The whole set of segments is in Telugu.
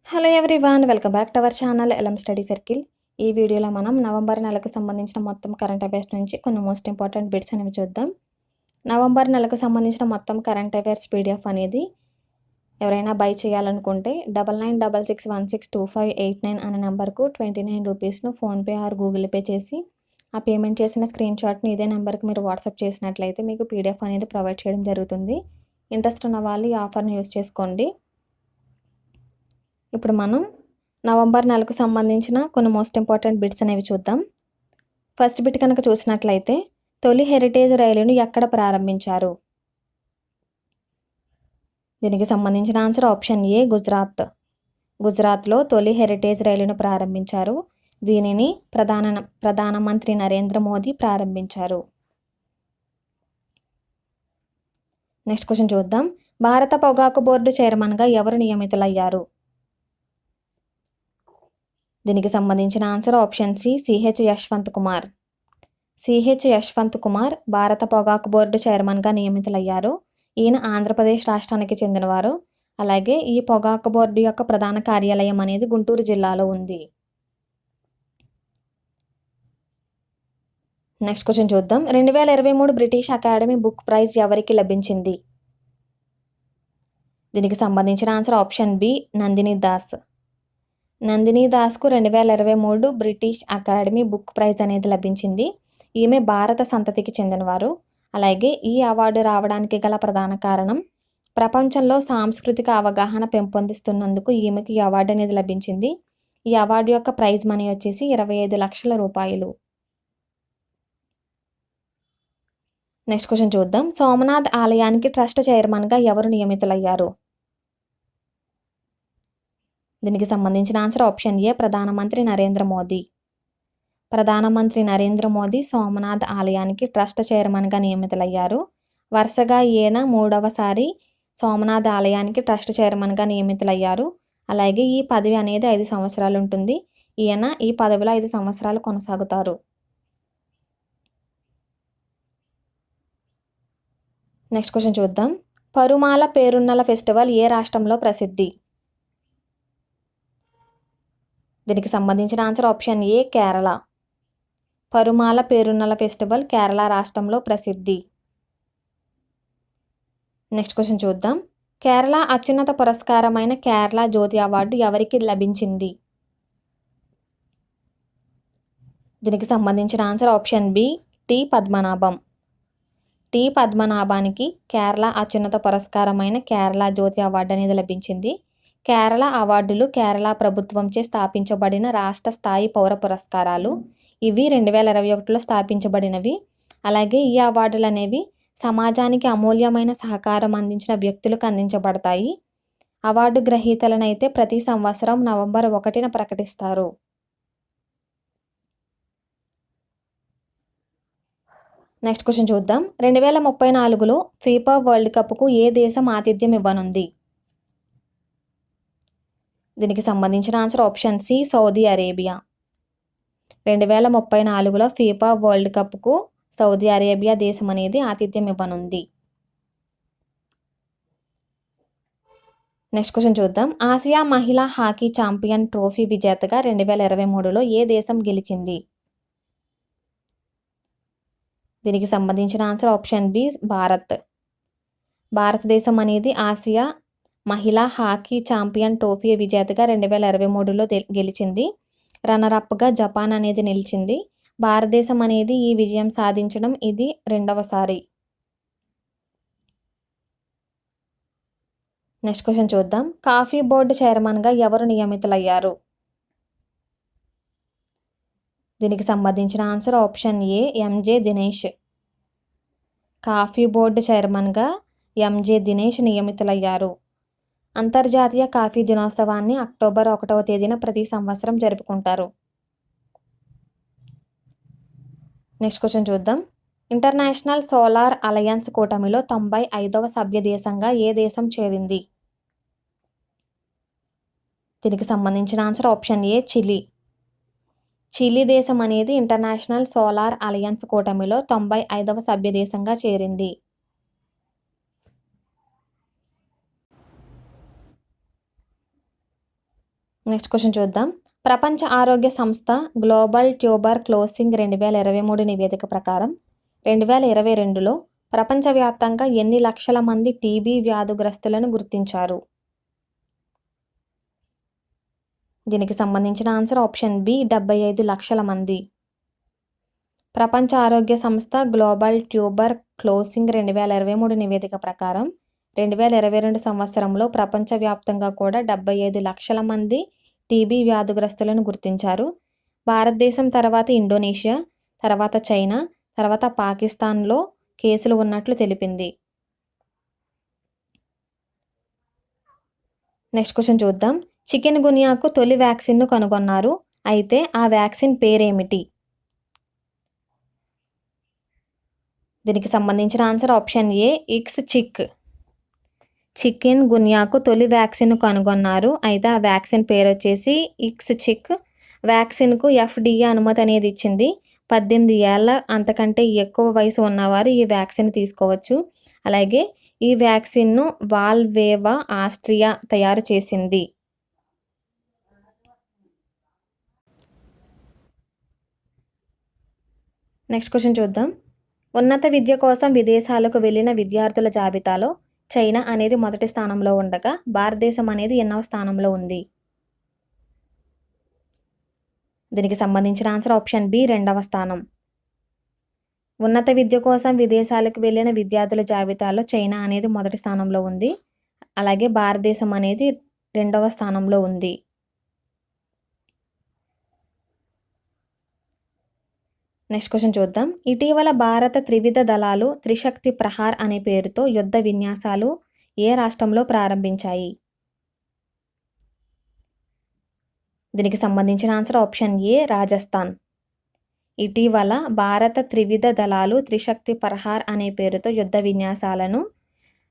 Hello everyone, welcome back to our channel LM study circle. ఈ వీడియోలో మనం నవంబర్ నెలకు సంబంధించిన మొత్తం కరెంట్ అఫైర్స్ నుంచి కొన్ని మోస్ట్ ఇంపార్టెంట్ బిట్స్ అనేవి చూద్దాం. నవంబర్ నెలకు సంబంధించిన మొత్తం కరెంట్ అఫైర్స్ పీడిఎఫ్ అనేది ఎవరైనా బై చేయాలనుకుంటే 9966162589 అనే నెంబర్కు 29 రూపీస్ను ఫోన్పే ఆర్ గూగుల్ పే చేసి ఆ పేమెంట్ చేసిన స్క్రీన్ షాట్ని ఇదే నెంబర్కి మీరు వాట్సాప్ చేసినట్లయితే మీకు పీడిఎఫ్ అనేది ప్రొవైడ్ చేయడం జరుగుతుంది. ఇంట్రెస్ట్ ఉన్న వాళ్ళు ఈ ఆఫర్ని యూస్ చేసుకోండి. ఇప్పుడు మనం నవంబర్ నెలకు సంబంధించిన కొన్ని మోస్ట్ ఇంపార్టెంట్ బిట్స్ అనేవి చూద్దాం. ఫస్ట్ బిట్ కనుక చూసినట్లయితే తొలి హెరిటేజ్ రైలును ఎక్కడ ప్రారంభించారు? దీనికి సంబంధించిన ఆన్సర్ ఆప్షన్ ఏ గుజరాత్. గుజరాత్లో తొలి హెరిటేజ్ రైలును ప్రారంభించారు. దీనిని ప్రధానమంత్రి నరేంద్ర మోదీ ప్రారంభించారు. నెక్స్ట్ క్వశ్చన్ చూద్దాం. భారత పొగాకు బోర్డు చైర్మన్గా ఎవరు నియమితులయ్యారు? దీనికి సంబంధించిన answer option C CH Yashwant Kumar. CH Yashwant Kumar భారత పొగాకు బోర్డు చైర్మన్గా నియమితులయ్యారు. ఈయన ఆంధ్రప్రదేశ్ రాష్ట్రానికి చెందినవారు. అలాగే ఈ పొగాకు బోర్డు యొక్క ప్రధాన కార్యాలయం అనేది గుంటూరు జిల్లాలో ఉంది. నెక్స్ట్ క్వశ్చన్ చూద్దాం. 2023 బ్రిటిష్ అకాడమీ బుక్ ప్రైజ్ ఎవరికి లభించింది? దీనికి సంబంధించిన answer option B Nandini Das. Nandini దాస్కు 2023 బ్రిటిష్ అకాడమీ బుక్ ప్రైజ్ అనేది లభించింది. ఈమె భారత సంతతికి చెందినవారు. అలాగే ఈ అవార్డు రావడానికి గల ప్రధాన కారణం ప్రపంచంలో సాంస్కృతిక అవగాహన పెంపొందిస్తున్నందుకు ఈమెకి ఈ అవార్డు అనేది లభించింది. ఈ అవార్డు యొక్క ప్రైజ్ మనీ వచ్చేసి 25 లక్షల రూపాయలు. నెక్స్ట్ క్వశ్చన్ చూద్దాం. సోమనాథ్ ఆలయానికి ట్రస్ట్ చైర్మన్గా ఎవరు నియమితులయ్యారు? దీనికి సంబంధించిన ఆన్సర్ ఆప్షన్ ఏ ప్రధానమంత్రి నరేంద్ర మోదీ. ప్రధానమంత్రి నరేంద్ర మోదీ సోమనాథ్ ఆలయానికి ట్రస్ట్ చైర్మన్గా నియమితులయ్యారు. వరుసగా ఈయన 3వసారి సోమనాథ్ ఆలయానికి ట్రస్ట్ చైర్మన్గా నియమితులయ్యారు. అలాగే ఈ పదవి అనేది 5 సంవత్సరాలు ఉంటుంది. ఈయన ఈ పదవిలో 5 సంవత్సరాలు కొనసాగుతారు. నెక్స్ట్ క్వశ్చన్ చూద్దాం. పరుమాల పేరున్నల ఫెస్టివల్ ఏ రాష్ట్రంలో ప్రసిద్ధి? దీనికి సంబంధించిన answer option A Kerala. Parumala Perunnal festival Kerala రాష్ట్రంలో ప్రసిద్ధి. నెక్స్ట్ క్వశ్చన్ చూద్దాం. కేరళ అత్యున్నత పురస్కారమైన కేరళ జ్యోతి అవార్డు ఎవరికి లభించింది? దీనికి సంబంధించిన answer option B T Padmanabham. T పద్మనాభానికి కేరళ అత్యున్నత పురస్కారమైన కేరళ జ్యోతి అవార్డు అనేది లభించింది. కేరళ అవార్డులు కేరళ ప్రభుత్వంచే స్థాపించబడిన రాష్ట్ర స్థాయి పౌర పురస్కారాలు. ఇవి 2021లో స్థాపించబడినవి. అలాగే ఈ అవార్డులు అనేవి సమాజానికి అమూల్యమైన సహకారం అందించిన వ్యక్తులకు అందించబడతాయి. అవార్డు గ్రహీతలనైతే ప్రతి సంవత్సరం నవంబర్ 1న ప్రకటిస్తారు. నెక్స్ట్ క్వశ్చన్ చూద్దాం. 2034లో ఫీఫా వరల్డ్ కప్కు ఏ దేశం ఆతిథ్యం ఇవ్వనుంది? దీనికి సంబంధించిన answer option C Saudi Arabia. 2034లో ఫీఫా వరల్డ్ కప్కు సౌదీ అరేబియా దేశం అనేది ఆతిథ్యం ఇవ్వనుంది. నెక్స్ట్ క్వశ్చన్ చూద్దాం. ఆసియా మహిళా హాకీ ఛాంపియన్ ట్రోఫీ విజేతగా 2023లో ఏ దేశం గెలిచింది? దీనికి సంబంధించిన ఆన్సర్ ఆప్షన్ బి భారత్. భారతదేశం అనేది ఆసియా మహిళా హాకీ ఛాంపియన్ ట్రోఫీ విజేతగా 2023లో గెలిచింది. రన్నరప్గా జపాన్ అనేది నిలిచింది. భారతదేశం అనేది ఈ విజయం సాధించడం ఇది 2వసారి. నెక్స్ట్ క్వశ్చన్ చూద్దాం. కాఫీ బోర్డు చైర్మన్గా ఎవరు నియమితులయ్యారు? దీనికి సంబంధించిన answer option A MJ Dinesh. Coffee board చైర్మన్గా ఎంజే దినేష్ నియమితులయ్యారు. అంతర్జాతీయ కాఫీ దినోత్సవాన్ని అక్టోబర్ 1వ తేదీన ప్రతి సంవత్సరం జరుపుకుంటారు. నెక్స్ట్ క్వశ్చన్ చూద్దాం. ఇంటర్నేషనల్ సోలార్ అలయన్స్ కూటమిలో 95వ సభ్య దేశంగా ఏ దేశం చేరింది? దీనికి సంబంధించిన answer option A Chile. Chile దేశం అనేది ఇంటర్నేషనల్ సోలార్ అలయన్స్ కూటమిలో 95వ సభ్య దేశంగా చేరింది. నెక్స్ట్ క్వశ్చన్ చూద్దాం. ప్రపంచ ఆరోగ్య సంస్థ గ్లోబల్ ట్యూబర్ క్లోసింగ్ 2023 నివేదిక ప్రకారం 2022లో ప్రపంచవ్యాప్తంగా ఎన్ని లక్షల మంది టీబీ వ్యాధిగ్రస్తులను గుర్తించారు? దీనికి సంబంధించిన ఆన్సర్ ఆప్షన్ బి 75 లక్షల మంది. ప్రపంచ ఆరోగ్య సంస్థ గ్లోబల్ ట్యూబర్ క్లోసింగ్ 2023 నివేదిక ప్రకారం 2022 సంవత్సరంలో ప్రపంచవ్యాప్తంగా కూడా 75 లక్షల మంది టీబీ వ్యాధిగ్రస్తులను గుర్తించారు. భారతదేశం తర్వాత ఇండోనేషియా, తర్వాత చైనా, తర్వాత పాకిస్తాన్లో కేసులు ఉన్నట్లు తెలిపింది. నెక్స్ట్ క్వశ్చన్ చూద్దాం. చికెన్ గున్యాకు తొలి వ్యాక్సిన్ను కనుగొన్నారు. అయితే ఆ వ్యాక్సిన్ పేరేమిటి? దీనికి సంబంధించిన answer option A Ixchiq. చికెన్ గున్యాకు తొలి వ్యాక్సిన్ కనుగొన్నారు. అయితే ఆ వ్యాక్సిన్ పేరు వచ్చేసి ఇక్స్ చిక్. వ్యాక్సిన్కు FDA అనుమతి అనేది ఇచ్చింది. 18 ఏళ్ళ అంతకంటే ఎక్కువ వయసు ఉన్నవారు ఈ వ్యాక్సిన్ తీసుకోవచ్చు. అలాగే ఈ వ్యాక్సిన్ను వాల్వేవా ఆస్ట్రియా తయారు చేసింది. నెక్స్ట్ క్వశ్చన్ చూద్దాం. ఉన్నత విద్య కోసం విదేశాలకు వెళ్ళిన విద్యార్థుల జాబితాలో చైనా అనేది మొదటి స్థానంలో ఉండగా భారతదేశం అనేది ఎన్నవ స్థానంలో ఉంది? దీనికి సంబంధించిన ఆన్సర్ ఆప్షన్ బి 2వ స్థానం. ఉన్నత విద్య కోసం విదేశాలకు వెళ్ళిన విద్యార్థుల జాబితాలో చైనా అనేది మొదటి స్థానంలో ఉంది. అలాగే భారతదేశం అనేది 2వ స్థానంలో ఉంది. నెక్స్ట్ క్వశ్చన్ చూద్దాం. ఇటీవల భారత త్రివిధ దళాలు త్రిశక్తి ప్రహార్ అనే పేరుతో యుద్ధ విన్యాసాలు ఏ రాష్ట్రంలో ప్రారంభించాయి? దీనికి సంబంధించిన ఆన్సర్ ఆప్షన్ ఏ రాజస్థాన్. ఇటీవల భారత త్రివిధ దళాలు త్రిశక్తి ప్రహార్ అనే పేరుతో యుద్ధ విన్యాసాలను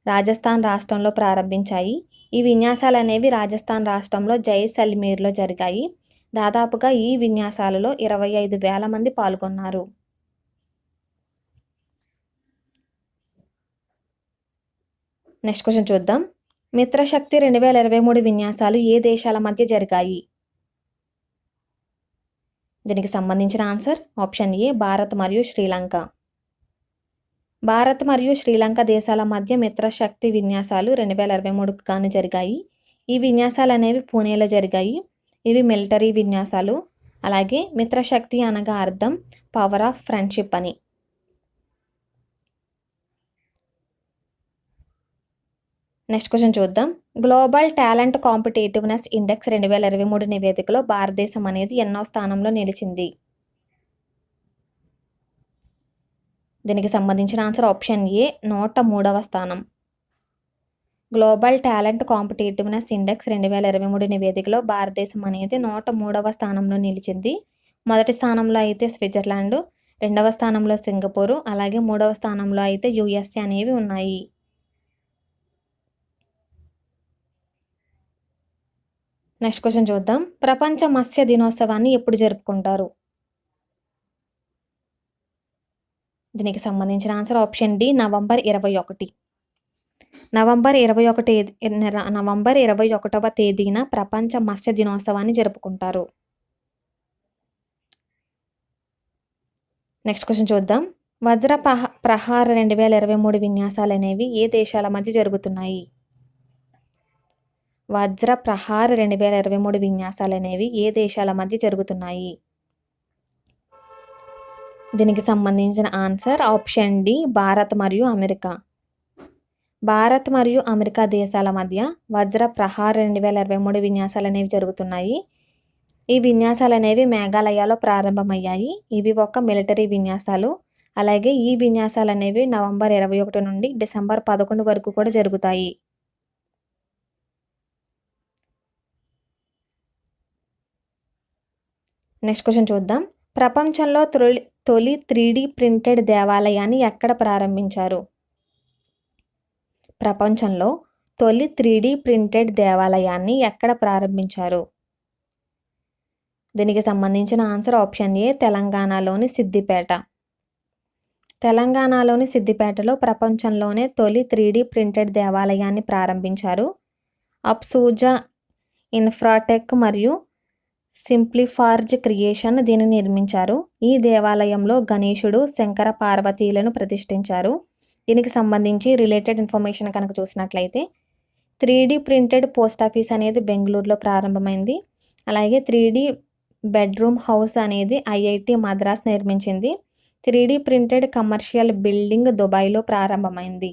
రాజస్థాన్ రాష్ట్రంలో ప్రారంభించాయి. ఈ విన్యాసాలు అనేవి రాజస్థాన్ రాష్ట్రంలో జైసల్మీర్లో జరిగాయి. దాదాపుగా ఈ విన్యాసాలలో 25,000 మంది పాల్గొన్నారు. నెక్స్ట్ క్వశ్చన్ చూద్దాం. మిత్రశక్తి 2023 విన్యాసాలు ఏ దేశాల మధ్య జరిగాయి? దీనికి సంబంధించిన ఆన్సర్ ఆప్షన్ ఏ భారత్ మరియు శ్రీలంక. భారత్ మరియు శ్రీలంక దేశాల మధ్య మిత్రశక్తి విన్యాసాలు 2023కు గాను జరిగాయి. ఈ విన్యాసాలు అనేవి పూణేలో జరిగాయి. ఇవి మిలిటరీ విన్యాసాలు. అలాగే మిత్రశక్తి అనగా అర్థం పవర్ ఆఫ్ ఫ్రెండ్షిప్ అని. నెక్స్ట్ క్వశ్చన్ చూద్దాం. గ్లోబల్ టాలెంట్ కాంపిటేటివ్నెస్ ఇండెక్స్ 2023 నివేదికలో భారతదేశం అనేది ఎన్నో స్థానంలో నిలిచింది? దీనికి సంబంధించిన ఆన్సర్ ఆప్షన్ ఏ 103వ స్థానం. గ్లోబల్ టాలెంట్ కాంపిటేటివ్నెస్ ఇండెక్స్ 2023 నివేదికలో భారతదేశం అనేది 103వ స్థానంలో నిలిచింది. మొదటి స్థానంలో అయితే స్విట్జర్లాండ్, 2వ స్థానంలో సింగపూర్, అలాగే 3వ స్థానంలో అయితే USA అనేవి ఉన్నాయి. నెక్స్ట్ క్వశ్చన్ చూద్దాం. ప్రపంచ మత్స్య దినోత్సవాన్ని ఎప్పుడు జరుపుకుంటారు? దీనికి సంబంధించిన answer option D November 21. November 21వ తేదీన ప్రపంచ మత్స్య దినోత్సవాన్ని జరుపుకుంటారు. నెక్స్ట్ క్వశ్చన్ చూద్దాం. వజ్ర ప్రహార్ 2023 విన్యాసాలు అనేవి ఏ దేశాల మధ్య జరుగుతున్నాయి? వజ్ర ప్రహార్ 2023 విన్యాసాలు అనేవి ఏ దేశాల మధ్య జరుగుతున్నాయి? దీనికి సంబంధించిన ఆన్సర్ ఆప్షన్ డి భారత్ మరియు అమెరికా. భారత్ మరియు అమెరికా దేశాల మధ్య వజ్ర ప్రహార్ 2023 విన్యాసాలు అనేవి జరుగుతున్నాయి. ఈ విన్యాసాలు అనేవి మేఘాలయలో ప్రారంభమయ్యాయి. ఇవి ఒక మిలిటరీ విన్యాసాలు. అలాగే ఈ విన్యాసాలు అనేవి నవంబర్ 21 నుండి డిసెంబర్ 11 వరకు కూడా జరుగుతాయి. నెక్స్ట్ క్వశ్చన్ చూద్దాం. ప్రపంచంలో తొలి 3D ప్రింటెడ్ దేవాలయాన్ని ఎక్కడ ప్రారంభించారు? ప్రపంచంలో తొలి 3D ప్రింటెడ్ దేవాలయాన్ని ఎక్కడ ప్రారంభించారు? దీనికి సంబంధించిన ఆన్సర్ ఆప్షన్ ఏ తెలంగాణలోని సిద్దిపేట. తెలంగాణలోని సిద్దిపేటలో ప్రపంచంలోనే తొలి 3D ప్రింటెడ్ దేవాలయాన్ని ప్రారంభించారు. అప్సూజా ఇన్ఫ్రాటెక్ మరియు సింప్లిఫార్జ్ క్రియేషన్ దీనిని నిర్మించారు. ఈ దేవాలయంలో గణేశుడు, శంకర పార్వతీలను ప్రతిష్ఠించారు. దీనికి సంబంధించి రిలేటెడ్ ఇన్ఫర్మేషన్ కనుక చూసినట్లయితే 3D ప్రింటెడ్ పోస్ట్ ఆఫీస్ అనేది బెంగళూరులో ప్రారంభమైంది. అలాగే 3D బెడ్రూమ్ హౌస్ అనేది IIT మద్రాస్ నిర్మించింది. 3D ప్రింటెడ్ కమర్షియల్ బిల్డింగ్ దుబాయ్లో ప్రారంభమైంది.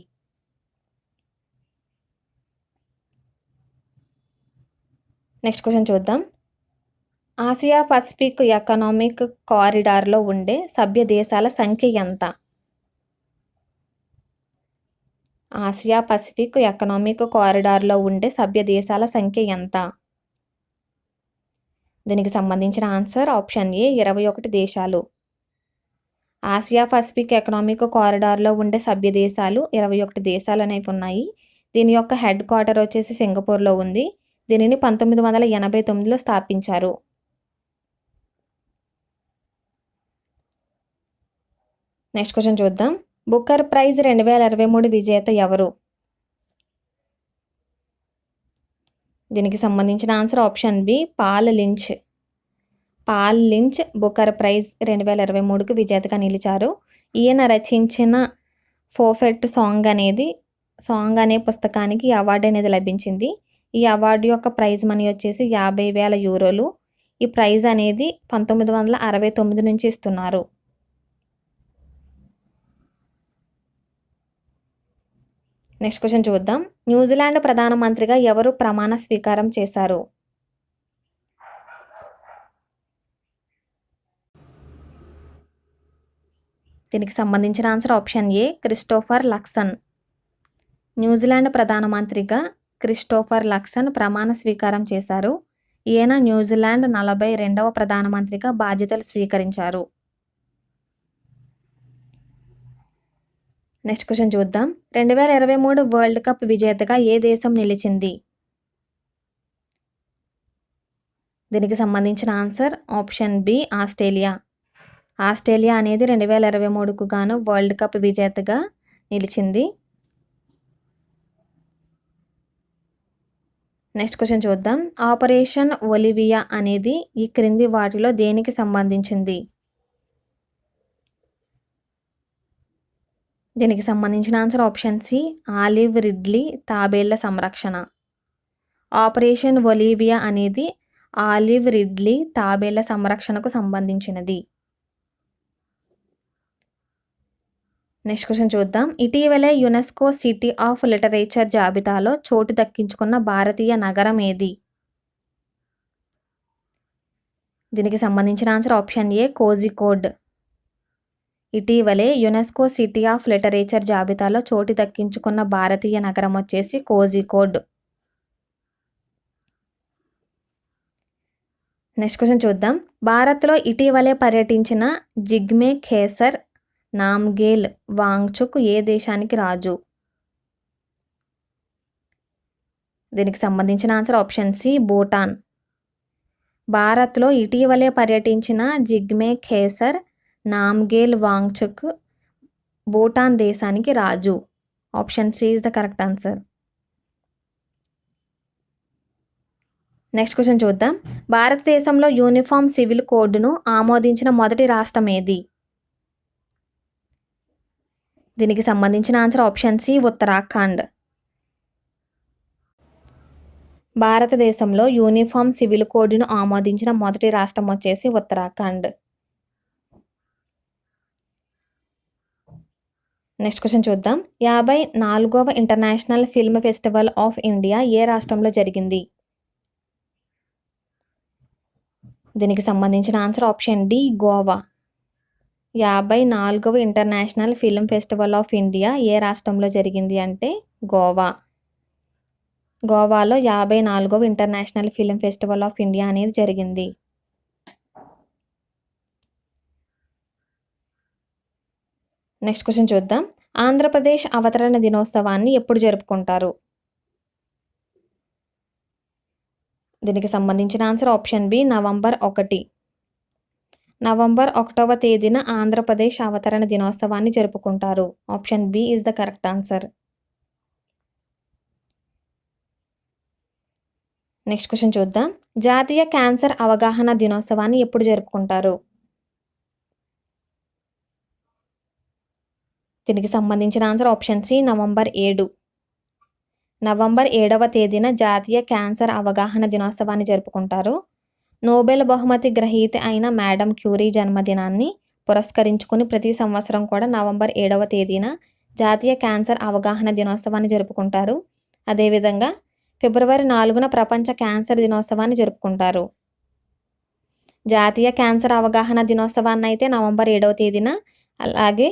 నెక్స్ట్ క్వశ్చన్ చూద్దాం. ఆసియా పసిఫిక్ ఎకనామిక్ కారిడార్లో ఉండే సభ్య దేశాల సంఖ్య ఎంత? ఆసియా పసిఫిక్ ఎకనామిక్ కారిడార్లో ఉండే సభ్య దేశాల సంఖ్య ఎంత? దీనికి సంబంధించిన ఆన్సర్ ఆప్షన్ ఏ 21 దేశాలు. ఆసియా పసిఫిక్ ఎకనామిక్ కారిడార్లో ఉండే సభ్య దేశాలు 21 దేశాలు అనేవి ఉన్నాయి. దీని యొక్క హెడ్ క్వార్టర్ వచ్చేసి సింగపూర్లో ఉంది. దీనిని 1989లో స్థాపించారు. నెక్స్ట్ క్వశ్చన్ చూద్దాం. బుకర్ ప్రైజ్ 2023 విజేత ఎవరు? దీనికి సంబంధించిన answer option B Paul Lynch. Paul Lynch Booker Prize 2023కు విజేతగా నిలిచారు. ఈయన రచించిన ఫోఫెట్ సాంగ్ అనే పుస్తకానికి ఈ అవార్డు అనేది లభించింది. ఈ అవార్డు యొక్క ప్రైజ్ మనీ వచ్చేసి 50,000 యూరోలు. ఈ ప్రైజ్ అనేది 1969 నుంచి ఇస్తున్నారు. నెక్స్ట్ క్వశ్చన్ చూద్దాం. న్యూజిలాండ్ ప్రధానమంత్రిగా ఎవరు ప్రమాణ స్వీకారం చేశారు? దీనికి సంబంధించిన ఆన్సర్ ఆప్షన్ ఏ క్రిస్టోఫర్ లక్సన్. న్యూజిలాండ్ ప్రధానమంత్రిగా క్రిస్టోఫర్ లక్సన్ ప్రమాణ స్వీకారం చేశారు. ఈయన న్యూజిలాండ్ 42వ ప్రధానమంత్రిగా బాధ్యతలు స్వీకరించారు. నెక్స్ట్ క్వశ్చన్ చూద్దాం. 2023 వరల్డ్ కప్ విజేతగా ఏ దేశం నిలిచింది? దీనికి సంబంధించిన answer option B Australia. Australia అనేది 2023కు గాను వరల్డ్ కప్ విజేతగా నిలిచింది. నెక్స్ట్ క్వశ్చన్ చూద్దాం. ఆపరేషన్ ఒలివియా అనేది ఈ క్రింది వాటిలో దేనికి సంబంధించింది? దీనికి సంబంధించిన answer option C olive ridley తాబేళ్ల సంరక్షణ. ఆపరేషన్ ఒలివియా అనేది ఆలివ్ రిడ్లీ తాబేళ్ల సంరక్షణకు సంబంధించినది. నెక్స్ట్ క్వశ్చన్ చూద్దాం. ఇటీవలే యునెస్కో సిటీ ఆఫ్ లిటరేచర్ జాబితాలో చోటు దక్కించుకున్న భారతీయ నగరం ఏది? దీనికి సంబంధించిన ఆన్సర్ ఆప్షన్ ఏ కోజికోడ్. ఇటీవలే యునెస్కో సిటీ ఆఫ్ లిటరేచర్ జాబితాలో చోటు దక్కించుకున్న భారతీయ నగరం వచ్చేసి కోజికోడ్. నెక్స్ట్ క్వశ్చన్ చూద్దాం. భారత్లో ఇటీవలే పర్యటించిన జిగ్మే ఖేసర్ నామ్గేల్ వాంగ్చుక్ ఏ దేశానికి రాజు? దీనికి సంబంధించిన ఆన్సర్ ఆప్షన్ సి భూటాన్. భారత్లో ఇటీవలే పర్యటించిన జిగ్మే ఖేసర్ నామ్గేల్ వాంగ్చుక్ భూటాన్ దేశానికి రాజు. Option C is the correct answer. Next question చూద్దాం. భారతదేశంలో యూనిఫామ్ సివిల్ కోడ్ను ఆమోదించిన మొదటి రాష్ట్రం ఏది? దీనికి సంబంధించిన ఆన్సర్ ఆప్షన్ సి ఉత్తరాఖండ్. భారతదేశంలో యూనిఫామ్ సివిల్ కోడ్ను ఆమోదించిన మొదటి రాష్ట్రం వచ్చేసి ఉత్తరాఖండ్. నెక్స్ట్ క్వశ్చన్ చూద్దాం. 54వ international film festival of India ఏ రాష్ట్రంలో జరిగింది? దీనికి సంబంధించిన ఆన్సర్ ఆప్షన్ డి గోవా. 54వ international film festival of India ఏ రాష్ట్రంలో జరిగింది అంటే గోవా. గోవాలో 54వ international film festival of India అనేది జరిగింది. నెక్స్ట్ క్వశ్చన్ చూద్దాం. ఆంధ్రప్రదేశ్ అవతరణ దినోత్సవాన్ని ఎప్పుడు జరుపుకుంటారు? దీనికి సంబంధించిన answer option B November 1. November 1వ తేదీన ఆంధ్రప్రదేశ్ అవతరణ దినోత్సవాన్ని జరుపుకుంటారు. Option B is the correct answer. Next question చూద్దాం. జాతీయ క్యాన్సర్ అవగాహన దినోత్సవాన్ని ఎప్పుడు జరుపుకుంటారు? దీనికి సంబంధించిన answer option C November 7. November 7వ తేదీన జాతీయ క్యాన్సర్ అవగాహన దినోత్సవాన్ని జరుపుకుంటారు. నోబెల్ బహుమతి గ్రహీత అయిన మేడం క్యూరీ జన్మదినాన్ని పురస్కరించుకుని ప్రతి సంవత్సరం కూడా నవంబర్ 7వ తేదీన జాతీయ క్యాన్సర్ అవగాహన దినోత్సవాన్ని జరుపుకుంటారు. అదేవిధంగా ఫిబ్రవరి 4న ప్రపంచ క్యాన్సర్ దినోత్సవాన్ని జరుపుకుంటారు. జాతీయ క్యాన్సర్ అవగాహన దినోత్సవాన్ని అయితే నవంబర్ 7వ తేదీన, అలాగే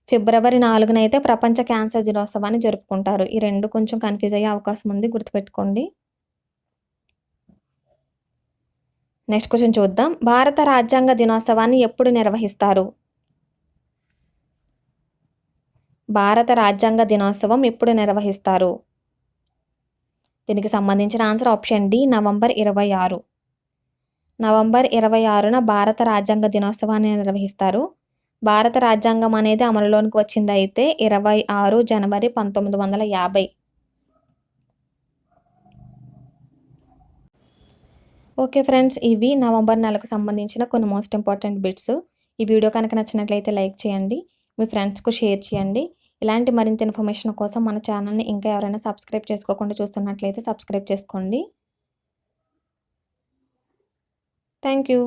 ఫిబ్రవరి 4న అయితే ప్రపంచ క్యాన్సర్ దినోత్సవాన్ని జరుపుకుంటారు. ఈ రెండు కొంచెం కన్ఫ్యూజ్ అయ్యే అవకాశం ఉంది, గుర్తుపెట్టుకోండి. నెక్స్ట్ క్వశ్చన్ చూద్దాం. భారత రాజ్యాంగ దినోత్సవాన్ని ఎప్పుడు నిర్వహిస్తారు? భారత రాజ్యాంగ దినోత్సవం ఎప్పుడు నిర్వహిస్తారు? దీనికి సంబంధించిన answer option D November 26. November 26న భారత రాజ్యాంగ దినోత్సవాన్ని నిర్వహిస్తారు. భారత రాజ్యాంగం అనేది అమలులోనికి వచ్చింది అయితే 26 జనవరి 1950. ఓకే ఫ్రెండ్స్, ఇవి నవంబర్ నెలకు సంబంధించిన కొన్ని మోస్ట్ ఇంపార్టెంట్ బిట్స్. ఈ వీడియో కనుక నచ్చినట్లయితే లైక్ చేయండి, మీ ఫ్రెండ్స్కు షేర్ చేయండి. ఇలాంటి మరింత ఇన్ఫర్మేషన్ కోసం మన ఛానల్ని ఇంకా ఎవరైనా సబ్స్క్రైబ్ చేసుకోకుండా చూస్తున్నట్లయితే సబ్స్క్రైబ్ చేసుకోండి. Thank you.